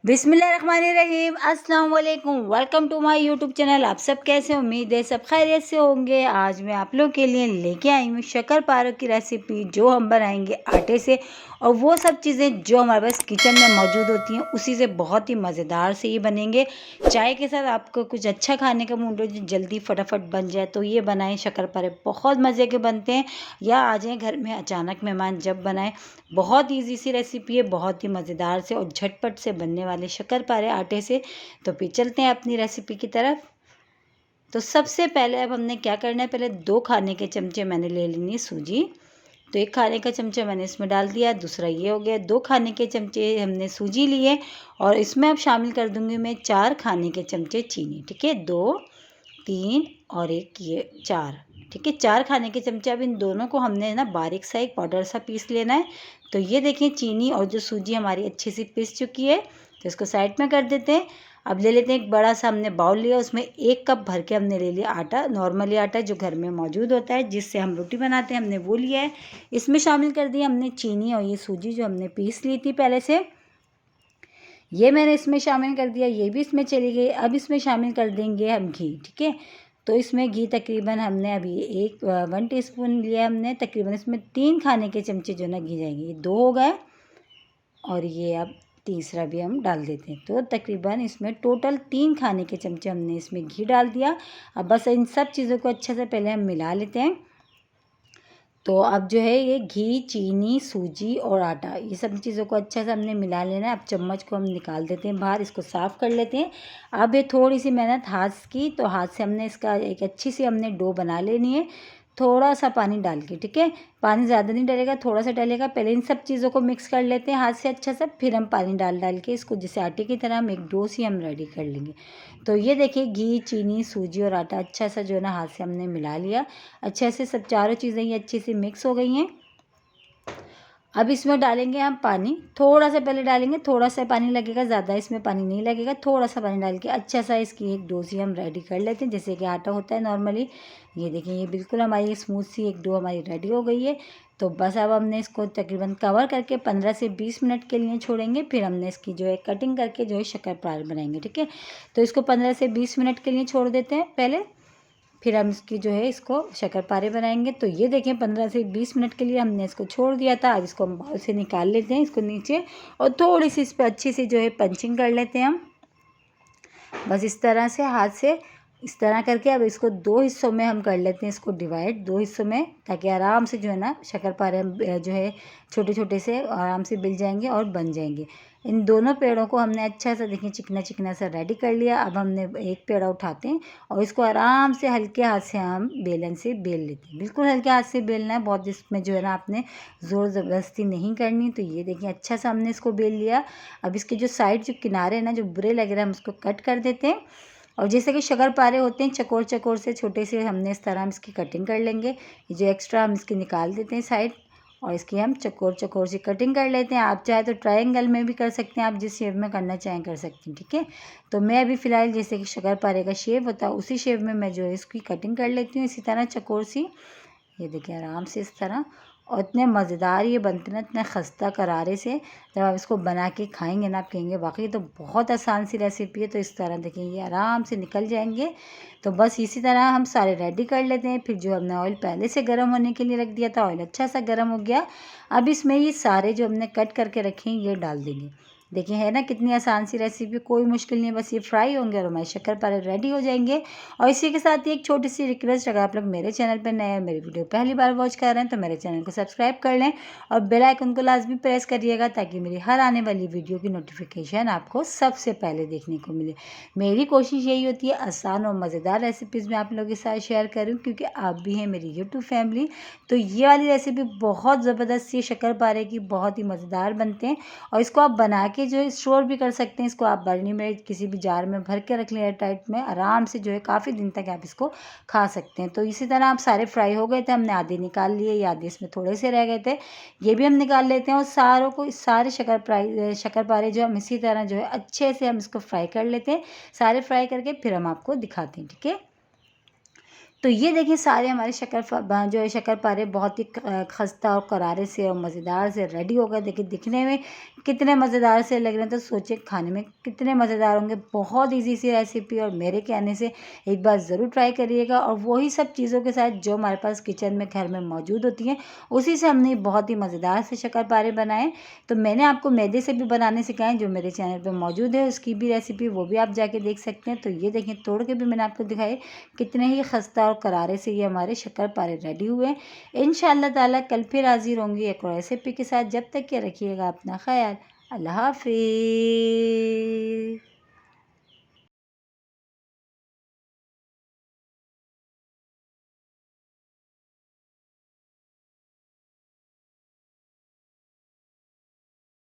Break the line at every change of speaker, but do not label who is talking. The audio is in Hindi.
बिस्मिल्लाहिर्रहमानिर्रहीम, अस्सलाम वालेकुम। Welcome to my YouTube channel. आप सब कैसे, उम्मीद है सब खैरियत से होंगे। आज मैं आप लोग के लिए लेके आई हूँ शक्कर पारे की रेसिपी, जो हम बनाएंगे आटे से, और वो सब चीज़ें जो हमारे पास किचन में मौजूद होती हैं उसी से बहुत ही मज़ेदार से ये बनेंगे। चाय के साथ आपको कुछ अच्छा खाने का मूड हो, जो जल्दी फटाफट बन जाए, तो ये बनाएं शक्कर पारे। बहुत मज़े के बनते हैं, या आ जाएँ घर में अचानक मेहमान जब बनाएं। बहुत ईजी सी रेसिपी है, बहुत ही मज़ेदार से और झटपट से बनने वाले शक्कर पारे आटे से। तो फिर चलते हैं अपनी रेसिपी की तरफ। तो सबसे पहले अब हमने क्या करना है, पहले 2 खाने के चमचे मैंने ले लेनी है सूजी। तो 1 खाने का चमचा मैंने इसमें डाल दिया, दूसरा ये हो गया। 2 खाने के चमचे हमने सूजी लिए, और इसमें अब शामिल कर दूंगी मैं 4 खाने के चमचे चीनी। ठीक है, 2, 3 और 1 ये 4। ठीक है, 4 खाने के चमचे। अब इन दोनों को हमने ना बारीक सा एक पाउडर सा पीस लेना है। तो ये देखें, चीनी और जो सूजी हमारी अच्छी सी पीस चुकी है। तो इसको साइड में कर देते हैं। अब ले लेते हैं एक बड़ा सा हमने बाउल लिया, उसमें 1 कप भर के हमने ले लिया आटा। नॉर्मली आटा जो घर में मौजूद होता है, जिससे हम रोटी बनाते हैं, हमने वो लिया है। इसमें शामिल कर दिया हमने चीनी और ये सूजी जो हमने पीस ली थी पहले से, ये मैंने इसमें शामिल कर दिया। ये भी इसमें चली गई। अब इसमें शामिल कर देंगे हम घी। ठीक है, तो इसमें घी तकरीबन हमने अभी 1 टीस्पून लिया हमने। तकरीबन इसमें 3 खाने के चमचे जो ना घी जाएंगे। ये 2 हो गए, और ये अब तीसरा भी हम डाल देते हैं। तो तकरीबन इसमें टोटल 3 खाने के चमचे हमने इसमें घी डाल दिया। अब बस इन सब चीज़ों को अच्छे से पहले हम मिला लेते हैं। तो अब जो है ये घी, चीनी, सूजी और आटा, ये सब चीज़ों को अच्छे से हमने मिला लेना है। अब चम्मच को हम निकाल देते हैं बाहर, इसको साफ़ कर लेते हैं। अब ये थोड़ी सी मेहनत हाथ की, तो हाथ से हमने इसका एक अच्छी सी हमने डो बना लेनी है, थोड़ा सा पानी डाल के। ठीक है, पानी ज़्यादा नहीं डलेगा, थोड़ा सा डलेगा। पहले इन सब चीज़ों को मिक्स कर लेते हैं हाथ से अच्छा सा, फिर हम पानी डाल डाल के इसको जैसे आटे की तरह हम एक डो सी हम रेडी कर लेंगे। तो ये देखिए, घी, चीनी, सूजी और आटा अच्छा सा जो है ना हाथ से हमने मिला लिया। अच्छे से सब चारों चीज़ें ये अच्छी सी मिक्स हो गई हैं। अब इसमें डालेंगे हम पानी, थोड़ा सा पहले डालेंगे, थोड़ा सा पानी लगेगा, ज़्यादा इसमें पानी नहीं लगेगा। थोड़ा सा पानी डाल के अच्छा सा इसकी एक डो सी हम रेडी कर लेते हैं, जैसे कि आटा होता है नॉर्मली। ये देखिए, ये बिल्कुल हमारी स्मूथ सी एक डो हमारी रेडी हो गई है। तो बस अब हमने इसको तकरीबन कवर करके 15 से 20 मिनट के लिए छोड़ेंगे। फिर हमने इसकी जो है कटिंग करके जो है शक्कर पारे बनाएंगे। ठीक है, तो इसको 15 से 20 मिनट के लिए छोड़ देते हैं पहले, फिर हम इसकी जो है इसको शक्कर पारे बनाएंगे। तो ये देखें, 15 से 20 मिनट के लिए हमने इसको छोड़ दिया था। अब इसको हम बाउल से निकाल लेते हैं, इसको नीचे, और थोड़ी सी इस पर अच्छी सी जो है पंचिंग कर लेते हैं हम, बस इस तरह से हाथ से, इस तरह करके। अब इसको 2 हिस्सों में हम कर लेते हैं, इसको डिवाइड 2 हिस्सों में, ताकि आराम से जो है ना शक्कर पारे हम जो है छोटे छोटे से आराम से बिल जाएंगे और बन जाएंगे। इन दोनों पेड़ों को हमने अच्छा सा देखिए चिकना चिकना सा रेडी कर लिया। अब हमने एक पेड़ा उठाते हैं और इसको आराम से हल्के हाथ से हम बेलन से बेल लेते हैं। बिल्कुल हल्के हाथ से बेलना है, बहुत इसमें जो है ना आपने ज़ोर ज़बरदस्ती नहीं करनी। तो ये देखिए, अच्छा सा हमने इसको बेल लिया। अब इसके जो साइड जो किनारे हैं ना, जो बुरे लग रहे हैं, हम उसको कट कर देते हैं। और जैसे कि शक्कर पारे होते हैं चकोर चकोर से छोटे से, हमने इस तरह हम इसकी कटिंग कर लेंगे। ये जो एक्स्ट्रा हम इसकी निकाल देते हैं साइड, और इसकी हम चकोर चकोर से कटिंग कर लेते हैं। आप चाहे तो ट्रायंगल में भी कर सकते हैं, आप जिस शेप में करना चाहें कर सकते हैं। ठीक है, तो मैं अभी फ़िलहाल जैसे कि शक्कर पारे का शेप होता है उसी शेप में मैं जो है इसकी कटिंग कर लेती हूँ, इसी तरह चकोर सी। ये देखिए, आराम से इस तरह। और इतने मज़ेदार ये बनते ना, इतने खस्ता करारे से। जब आप इसको बना के खाएंगे ना, आप कहेंगे वाकई तो बहुत आसान सी रेसिपी है। तो इस तरह देखिए, ये आराम से निकल जाएंगे। तो बस इसी तरह हम सारे रेडी कर लेते हैं। फिर जो हमने ऑयल पहले से गर्म होने के लिए रख दिया था, ऑयल अच्छा सा गर्म हो गया। अब इसमें ये सारे जो हमने कट करके रखे हैं ये डाल देंगे। देखिए, है ना कितनी आसान सी रेसिपी, कोई मुश्किल नहीं है, बस ये फ्राई होंगे और हमारे शक्कर पारे रेडी हो जाएंगे। और इसी के साथ ही एक छोटी सी रिक्वेस्ट, अगर आप लोग मेरे चैनल पर नए हैं, मेरी वीडियो पहली बार वॉच कर रहे हैं, तो मेरे चैनल को सब्सक्राइब कर लें और बेल आइकन को लाजमी प्रेस करिएगा, ताकि मेरी हर आने वाली वीडियो की नोटिफिकेशन आपको सबसे पहले देखने को मिले। मेरी कोशिश यही होती है आसान और मज़ेदार रेसिपीज़ मैं आप लोगों के साथ शेयर करूँ, क्योंकि आप भी हैं मेरी यूट्यूब फैमिली। तो ये वाली रेसिपी बहुत ज़बरदस्त सी शक्कर पारे की, बहुत ही मज़ेदार बनते हैं। और इसको आप बना के जो है स्टोर भी कर सकते हैं। इसको आप बर्नी में किसी भी जार में भर के रख लें एयर टाइट में, आराम से जो है काफ़ी दिन तक आप इसको खा सकते हैं। तो इसी तरह आप सारे फ्राई हो गए थे, हमने आधे निकाल लिए, या आधे इसमें थोड़े से रह गए थे, ये भी हम निकाल लेते हैं। और सारों को, सारे शक्कर पारे जो हम इसी तरह जो है अच्छे से हम इसको फ्राई कर लेते हैं। सारे फ्राई करके फिर हम आपको दिखाते हैं। ठीक है, तो ये देखिए सारे हमारे जो है शक्करपारे बहुत ही खस्ता और करारे से और मज़ेदार से रेडी हो गए। देखिए दिखने में कितने मज़ेदार से लग रहे हैं, तो सोचिए खाने में कितने मज़ेदार होंगे। बहुत ईज़ी सी रेसिपी और मेरे कहने से एक बार ज़रूर ट्राई करिएगा। और वही सब चीज़ों के साथ जो हमारे पास किचन में घर में मौजूद होती हैं, उसी से हमने बहुत ही मज़ेदार से शक्करपारे बनाए। तो मैंने आपको मैदे से भी बनाने सिखाए, जो मेरे चैनल पे मौजूद है, उसकी भी रेसिपी वो भी आप जाके देख सकते हैं। तो ये देखिए तोड़ के भी मैंने आपको दिखाए, कितने ही खस्ता और करारे से ये हमारे शक्करपारे रेडी हुए हैं। इंशाअल्लाह ताला कल फिर हाज़िर होंगी एक और रेसिपी के साथ। जब तक के रखिएगा अपना ख़याल। अल्लाह हाफ़िज़।